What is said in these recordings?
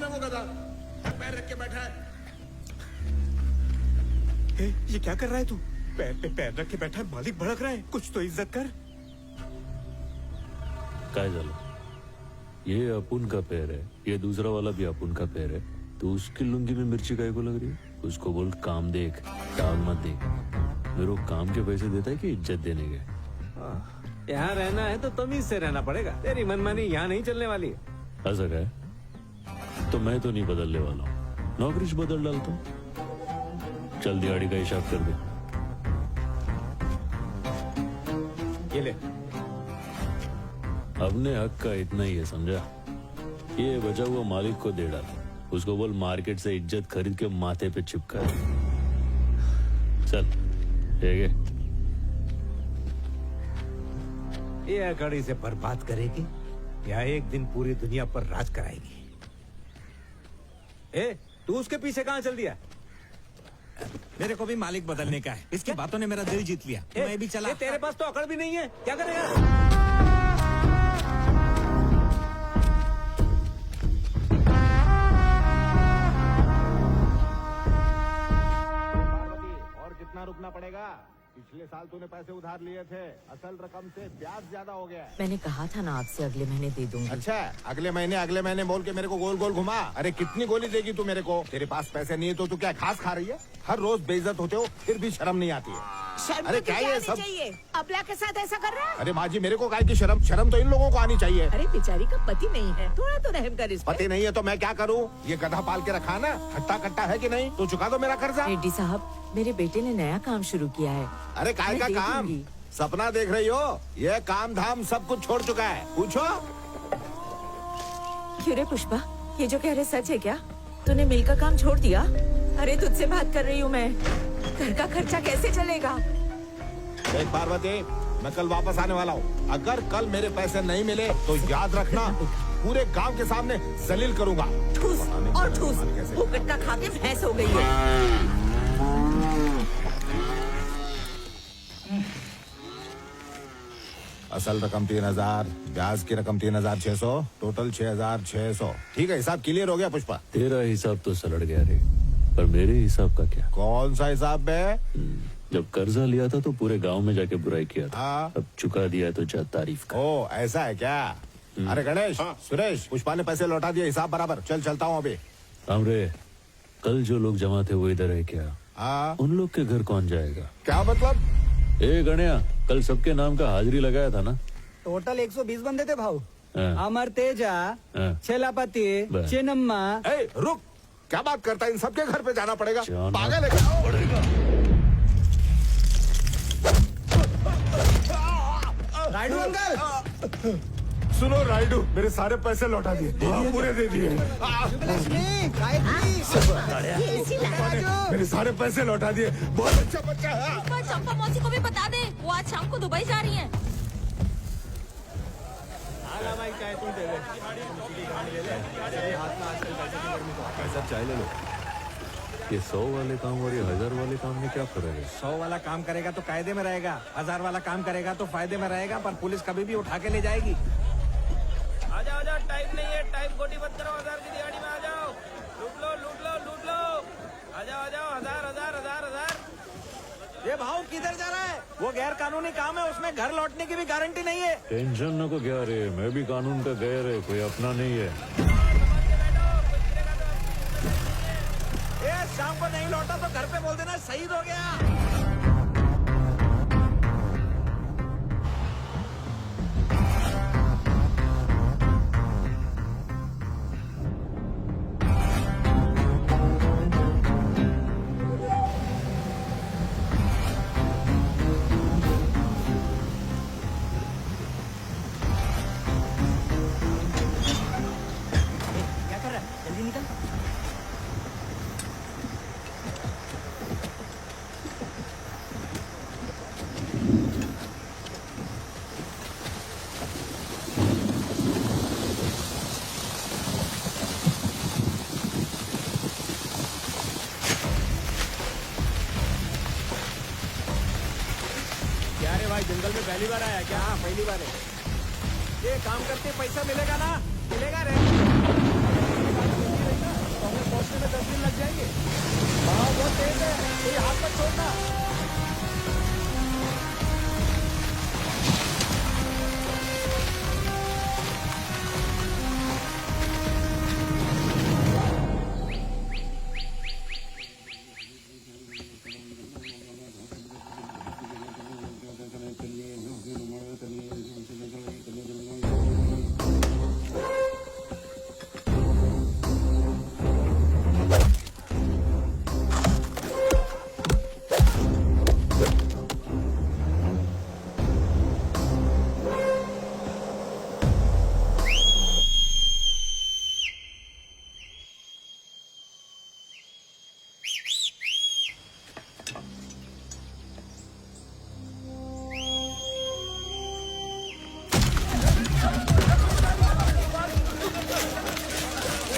कौन है वो गधा? पैर रख के बैठा है। ये क्या कर रहा है तू? पैर पे पैर रख के बैठा है, मालिक भड़क रहा है, कुछ तो इज्जत कर। काय झालं? ये अपुन का पैर है, ये दूसरा वाला भी अपुन का पैर है, तो उसकी लुंगी में मिर्ची काय को लग रही है? उसको बोल काम देख, काम मत देख। मेरे को काम के पैसे देता है कि इज्जत देने के? यहाँ रहना है तो तमीज से रहना पड़ेगा, तेरी मनमानी यहाँ नहीं चलने वाली है। ऐसा क्या है? तो मैं तो नहीं बदलने वाला हूँ, नौकरी से बदल डालता हूँ। चल दिहाड़ी का हिसाब कर दे। ये ले। अपने हक का इतना ही है, समझा? ये बचा हुआ मालिक को दे डाल, उसको बोल मार्केट से इज्जत खरीद के माथे पे चिपका दे। चल ठीक है। ये अकड़ी से बर्बाद करेगी या एक दिन पूरी दुनिया पर राज कराएगी? ए, तू उसके पीछे कहाँ चल दिया? मेरे को भी मालिक बदलने का है, इसकी बातों ने मेरा दिल जीत लिया। मैं भी चला। तेरे पास तो अकड़ भी नहीं है, क्या करेगा? और कितना रुकना पड़ेगा? पिछले साल तूने पैसे उधार लिए थे, असल रकम से ब्याज ज्यादा हो गया है। मैंने कहा था ना आपसे अगले महीने दे दूंगी। अच्छा, अगले महीने बोल के मेरे को गोल गोल घुमा। अरे कितनी गोली देगी तू मेरे को? तेरे पास पैसे नहीं है तो तू क्या घास खा रही है? हर रोज बेइज्जत होते हो, फिर भी शर्म नहीं आती है। शर्म अरे तो क्या तुझे ये आनी सब? चाहिए। अबला के साथ ऐसा कर रहा है? अरे माँ जी, मेरे को काय की शर्म? शर्म तो इन लोगों को आनी चाहिए। अरे बेचारी का पति नहीं है, थोड़ा तो रहम कर इस पे। पति नहीं है तो मैं क्या करूँ? ये गधा पाल के रखा ना, हट्टा कट्टा है कि नहीं? तो चुका दो मेरा कर्जा। रेड्डी साहब, मेरे बेटे ने नया काम शुरू किया है। अरे काय का मैं दे काम? दूंगी। सपना देख रही हो? ये काम धाम सब कुछ छोड़ चुका है, पूछो। क्यों रे पुष्पा, ये जो कह रहे सच है क्या? तूने मिल का काम छोड़ दिया? अरे तुझसे बात कर रही हूँ मैं, घर का खर्चा कैसे चलेगा? देख पार्वती, मैं कल वापस आने वाला हूँ। अगर कल मेरे पैसे नहीं मिले तो याद रखना, पूरे गांव के सामने जलील करूंगा। ठूस और ठूस, फुकट का खा के भैंस हो गई है। असल रकम 3000, ब्याज की रकम 3600, टोटल 6600। ठीक है, हिसाब क्लियर हो गया पुष्पा? तेरा हिसाब तो सलट गया रे, पर मेरे हिसाब का क्या? कौन सा हिसाब बे? जब कर्जा लिया था तो पूरे गांव में जाके बुराई किया था, हाँ। अब चुका दिया तो जा तारीफ का। ओ ऐसा है क्या? अरे गणेश, सुरेश, पुष्पा ने पैसे लौटा दिए, हिसाब बराबर। चलता हूँ अभी। हमरे कल जो लोग जमा थे वो इधर है क्या? हाँ। उन लोग के घर कौन जाएगा? क्या मतलब? ए गणिया, कल सबके नाम का हाजिरी लगाया था ना? टोटल 120 बंदे थे भाऊ। हाँ। अमर तेजा, हाँ। छेलापति, बस। चिन्नम्मा। ए, रुक, क्या बात करता है? इन सबके घर पे जाना पड़ेगा? जाना पागल है क्या? राइडू अंकल, सुनो राइडू, मेरे सारे पैसे लौटा दिए। पूरे दे दिए। मेरे सारे पैसे लौटा दिए। बहुत अच्छा बच्चा है। चंपा मौसी को भी बता दे, वो आज शाम को दुबई जा रही हैं। पैसा चाय ले लो। ये 100 वाले काम और ये 1000 वाले काम में क्या फर्क है? 100 वाला काम करेगा तो कायदे में रहेगा, 1000 वाला काम करेगा तो फायदे में रहेगा, पर पुलिस कभी भी उठा के ले जाएगी। आजाओ आजाओ, टाइम नहीं है, टाइम खोटी मत करो। 1000 की दिहाड़ी में आ जाओ, लूट लो लूट लो लूट लो। आजाओ आजाओ, 1000 1000 1000 1000। ये भाव किधर जा रहा है? वो गैर कानूनी काम है, उसमें घर लौटने की भी गारंटी नहीं है। टेंशन न को क्या रे, मैं भी कानून का गैर है, कोई अपना नहीं है। शाम को नहीं लौटा तो घर पे बोल देना शहीद हो गया। क्या कर रहा है? जल्दी निकल। भाई जंगल में पहली बार आया क्या? हाँ पहली बार है। ये काम करते पैसा मिलेगा ना? मिलेगा रे।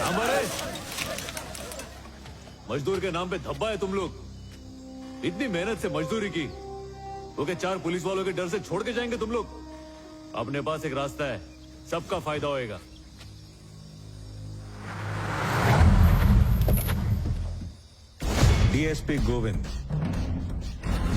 हमारे मजदूर के नाम पे धब्बा है तुम लोग। इतनी मेहनत से मजदूरी की, वो क्या 4 पुलिस वालों के डर से छोड़ के जाएंगे तुम लोग? अपने पास एक रास्ता है, सबका फायदा होएगा। डीएसपी गोविंद,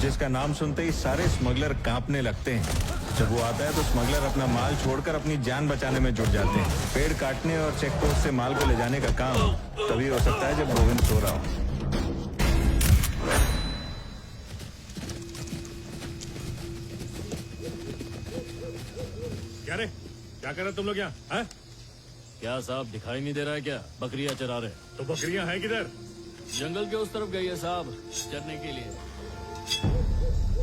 जिसका नाम सुनते ही सारे स्मगलर कांपने लगते हैं। जब वो आता है तो स्मगलर अपना माल छोड़कर अपनी जान बचाने में जुट जाते हैं। पेड़ काटने और चेक पोस्ट से माल को ले जाने का काम तभी हो सकता है जब गोविंद सो रहा हो। क्या रे, क्या कर रहे तुम लोग यहाँ? हैं? क्या साहब दिखाई नहीं दे रहा है क्या? बकरियां चरा रहे। तो बकरियां हैं किधर? जंगल के उस तरफ गई है साहब, चरने के लिए।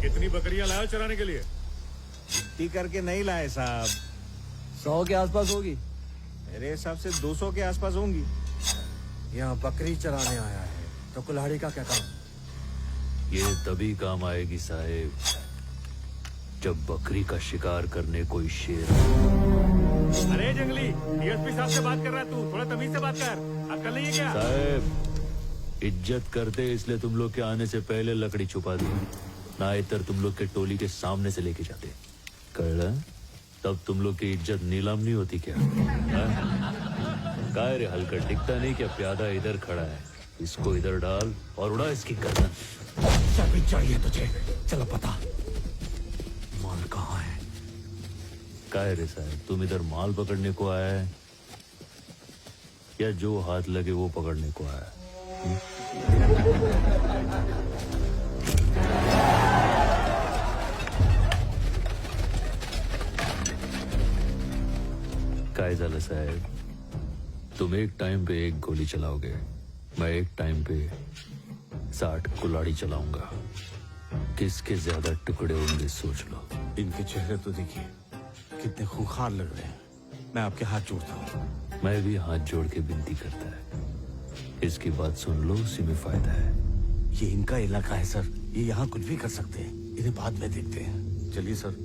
कितनी बकरियां लाए हो चराने के लिए? टी करके नहीं लाए साहब, 100 के आसपास होगी। मेरे हिसाब से 200 के आसपास होंगी। यहाँ बकरी चराने आया है तो कुल्हाड़ी का क्या काम? ये तभी काम आएगी साहेब, जब बकरी का शिकार करने कोई शेर। अरे जंगली, डीएसपी साहब से बात कर रहा है तू, थोड़ा तमीज से बात कर। अक्ल नहीं है क्या? साहब इज्जत करते इसलिए तुम लोग के आने से पहले लकड़ी छुपा दी, नाइतर तुम लोग के टोली के सामने से लेके जाते। कड़ा तब तुम लोग की इज्जत नीलाम नहीं होती क्या? काय रे हलकर दिखता नहीं क्या? प्यादा इधर खड़ा है, इसको इधर डाल और उड़ा इसकी गर्दन। क्या भी चाहिए तुझे? चलो पता, माल कहाँ है? काय रे साहब, तुम इधर माल पकड़ने को आया है या जो हाथ लगे वो पकड़ने को आया है? काय झालं साहेब, तुम एक टाइम पे 1 गोली चलाओगे, मैं एक टाइम पे 60 कुल्हाड़ी चलाऊंगा। किसके ज्यादा टुकड़े होंगे सोच लो। इनके चेहरे तो देखिए कितने खूंखार लग रहे हैं। मैं आपके हाथ जोड़ता हूँ। मैं भी हाथ जोड़ के विनती करता है, इसकी बात सुन लो, उसी में फायदा है। ये इनका इलाका है सर, ये यहाँ कुछ भी कर सकते हैं। इन्हें बाद में देखते हैं। चलिए सर।